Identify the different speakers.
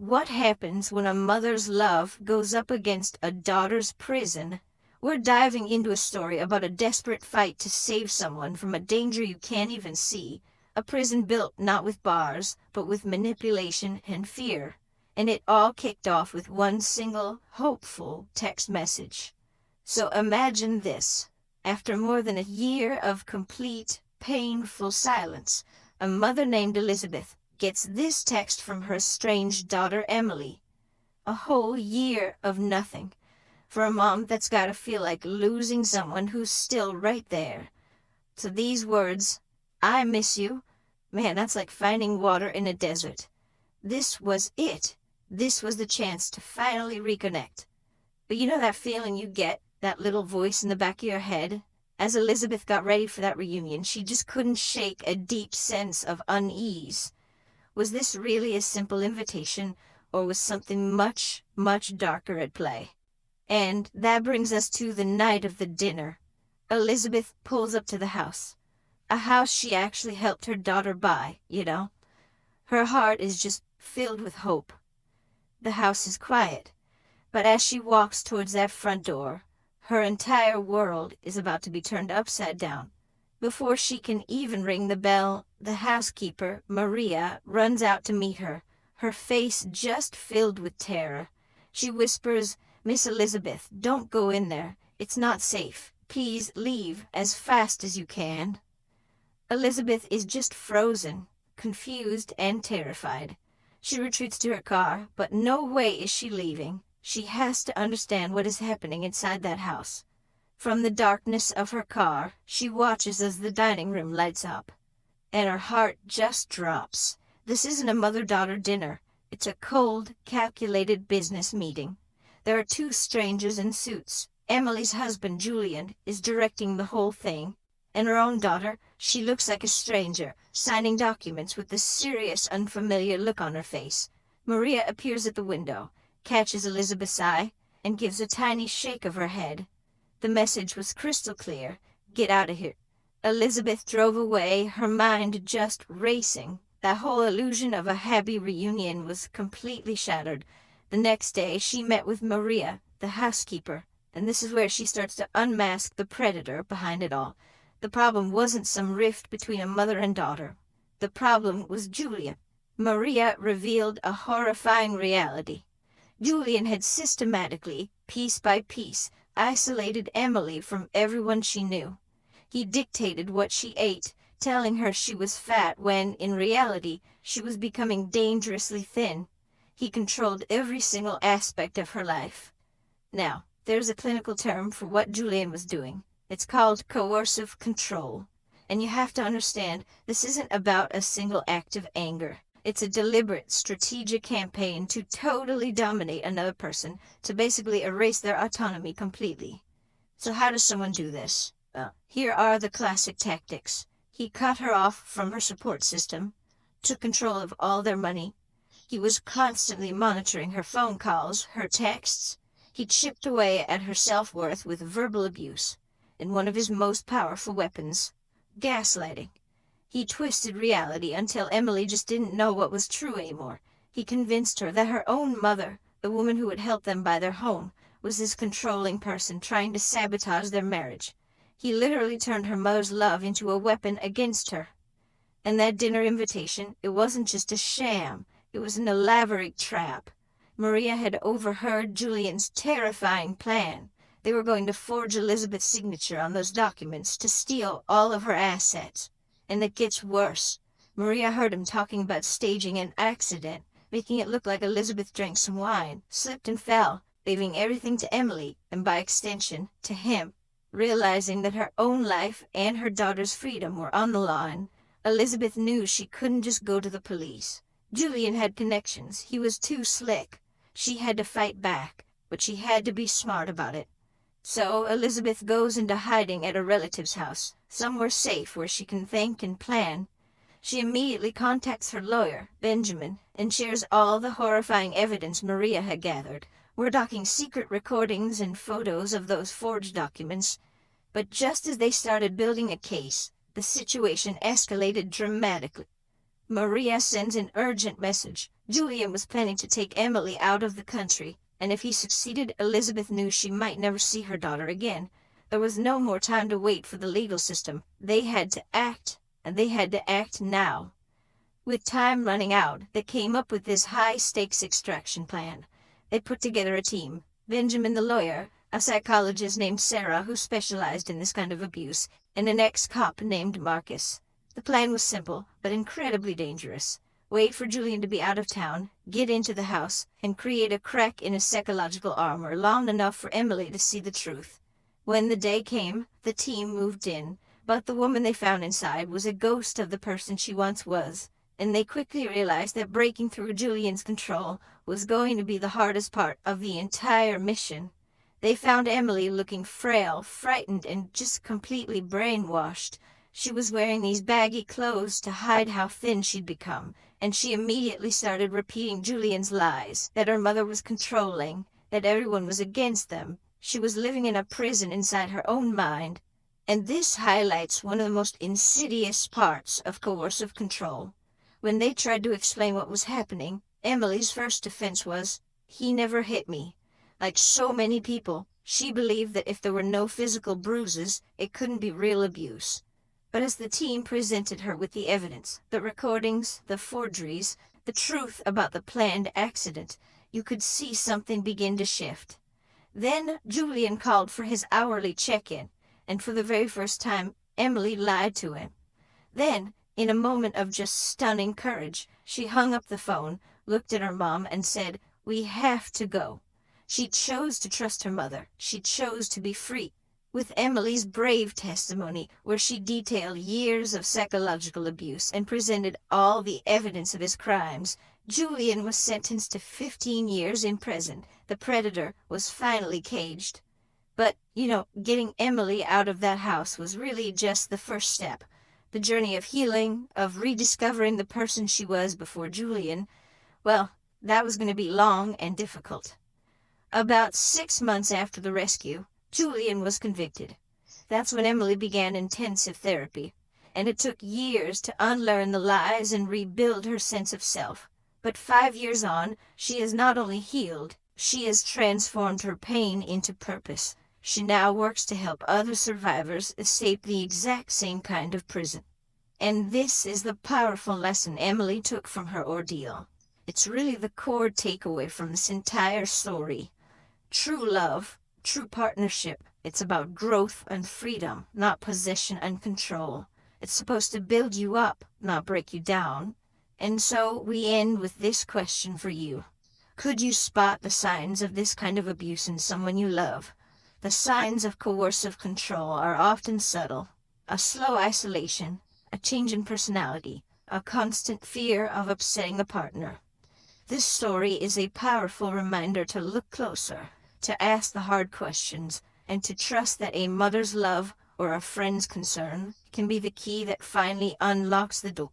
Speaker 1: What happens when a mother's love goes up against a daughter's prison? We're diving into a story about a desperate fight to save someone from a danger you can't even see, a prison built not with bars, but with manipulation and fear. And it all kicked off with one single, hopeful text message. So imagine this. After more than a year of complete, painful silence, a mother named Elizabeth gets this text from her estranged daughter Emily. A whole year of nothing. For a mom, that's gotta feel like losing someone who's still right there. So these words, "I miss you," man, that's like finding water in a desert. This was it. This was the chance to finally reconnect. But you know that feeling you get, that little voice in the back of your head? As Elizabeth got ready for that reunion, she just couldn't shake a deep sense of unease. Was this really a simple invitation, or was something much, much darker at play? And that brings us to the night of the dinner. Elizabeth pulls up to the house. A house she actually helped her daughter buy, you know? Her heart is just filled with hope. The house is quiet, but as she walks towards that front door, her entire world is about to be turned upside down. Before she can even ring the bell, the housekeeper, Maria, runs out to meet her, her face just filled with terror. She whispers, "Miss Elizabeth, don't go in there. It's not safe. Please leave as fast as you can." Elizabeth is just frozen, confused and terrified. She retreats to her car, but no way is she leaving. She has to understand what is happening inside that house. From the darkness of her car, she watches as the dining room lights up. And her heart just drops. This isn't a mother-daughter dinner. It's a cold, calculated business meeting. There are two strangers in suits. Emily's husband, Julian, is directing the whole thing. And her own daughter, she looks like a stranger, signing documents with this serious, unfamiliar look on her face. Maria appears at the window, catches Elizabeth's eye, and gives a tiny shake of her head. The message was crystal clear. "Get out of here." Elizabeth drove away, her mind just racing. That whole illusion of a happy reunion was completely shattered. The next day, she met with Maria, the housekeeper, and this is where she starts to unmask the predator behind it all. The problem wasn't some rift between a mother and daughter. The problem was Julian. Maria revealed a horrifying reality. Julian had systematically, piece by piece, isolated Emily from everyone she knew. He dictated what she ate, telling her she was fat when, in reality, she was becoming dangerously thin. He controlled every single aspect of her life. Now, there's a clinical term for what Julian was doing. It's called coercive control. And you have to understand, this isn't about a single act of anger. It's a deliberate, strategic campaign to totally dominate another person, to basically erase their autonomy completely. So how does someone do this? Well, here are the classic tactics. He cut her off from her support system, took control of all their money. He was constantly monitoring her phone calls, her texts. He chipped away at her self-worth with verbal abuse. And one of his most powerful weapons, gaslighting. He twisted reality until Emily just didn't know what was true anymore. He convinced her that her own mother, the woman who had helped them buy their home, was this controlling person trying to sabotage their marriage. He literally turned her mother's love into a weapon against her. And that dinner invitation, it wasn't just a sham. It was an elaborate trap. Maria had overheard Julian's terrifying plan. They were going to forge Elizabeth's signature on those documents to steal all of her assets. And it gets worse. Maria heard him talking about staging an accident, making it look like Elizabeth drank some wine, slipped and fell, leaving everything to Emily, and by extension, to him. Realizing that her own life and her daughter's freedom were on the line, Elizabeth knew she couldn't just go to the police. Julian had connections. He was too slick. She had to fight back, but she had to be smart about it. So Elizabeth goes into hiding at a relative's house, somewhere safe where she can think and plan. She immediately contacts her lawyer, Benjamin, and shares all the horrifying evidence Maria had gathered. We're talking secret recordings and photos of those forged documents. But just as they started building a case, the situation escalated dramatically. Maria sends an urgent message. Julian was planning to take Emily out of the country, and if he succeeded, Elizabeth knew she might never see her daughter again. There was no more time to wait for the legal system. They had to act, and they had to act now. With time running out, they came up with this high-stakes extraction plan. They put together a team. Benjamin the lawyer, a psychologist named Sarah who specialized in this kind of abuse, and an ex-cop named Marcus. The plan was simple, but incredibly dangerous. Wait for Julian to be out of town, get into the house, and create a crack in his psychological armor long enough for Emily to see the truth. When the day came, the team moved in, but the woman they found inside was a ghost of the person she once was, and they quickly realized that breaking through Julian's control was going to be the hardest part of the entire mission. They found Emily looking frail, frightened, and just completely brainwashed. She was wearing these baggy clothes to hide how thin she'd become, and she immediately started repeating Julian's lies, that her mother was controlling, that everyone was against them. She was living in a prison inside her own mind. And this highlights one of the most insidious parts of coercive control. When they tried to explain what was happening, Emily's first defense was, "He never hit me." Like so many people, she believed that if there were no physical bruises, it couldn't be real abuse. But as the team presented her with the evidence, the recordings, the forgeries, the truth about the planned accident, you could see something begin to shift. Then Julian called for his hourly check-in, and for the very first time, Emily lied to him. Then, in a moment of just stunning courage, she hung up the phone, looked at her mom, and said, "We have to go." She chose to trust her mother. She chose to be free. With Emily's brave testimony, where she detailed years of psychological abuse and presented all the evidence of his crimes, Julian was sentenced to 15 years in prison. The predator was finally caged. But, getting Emily out of that house was really just the first step. The journey of healing, of rediscovering the person she was before Julian, well, that was going to be long and difficult. About 6 months after the rescue, Julian was convicted. That's when Emily began intensive therapy, and it took years to unlearn the lies and rebuild her sense of self. But 5 years on, she has not only healed, she has transformed her pain into purpose. She now works to help other survivors escape the exact same kind of prison. And this is the powerful lesson Emily took from her ordeal. It's really the core takeaway from this entire story. True love, true partnership, it's about growth and freedom, not possession and control. It's supposed to build you up, not break you down. And so we end with this question for you. Could you spot the signs of this kind of abuse in someone you love? The signs of coercive control are often subtle. A slow isolation, a change in personality, a constant fear of upsetting a partner. This story is a powerful reminder to look closer, to ask the hard questions, and to trust that a mother's love or a friend's concern can be the key that finally unlocks the door.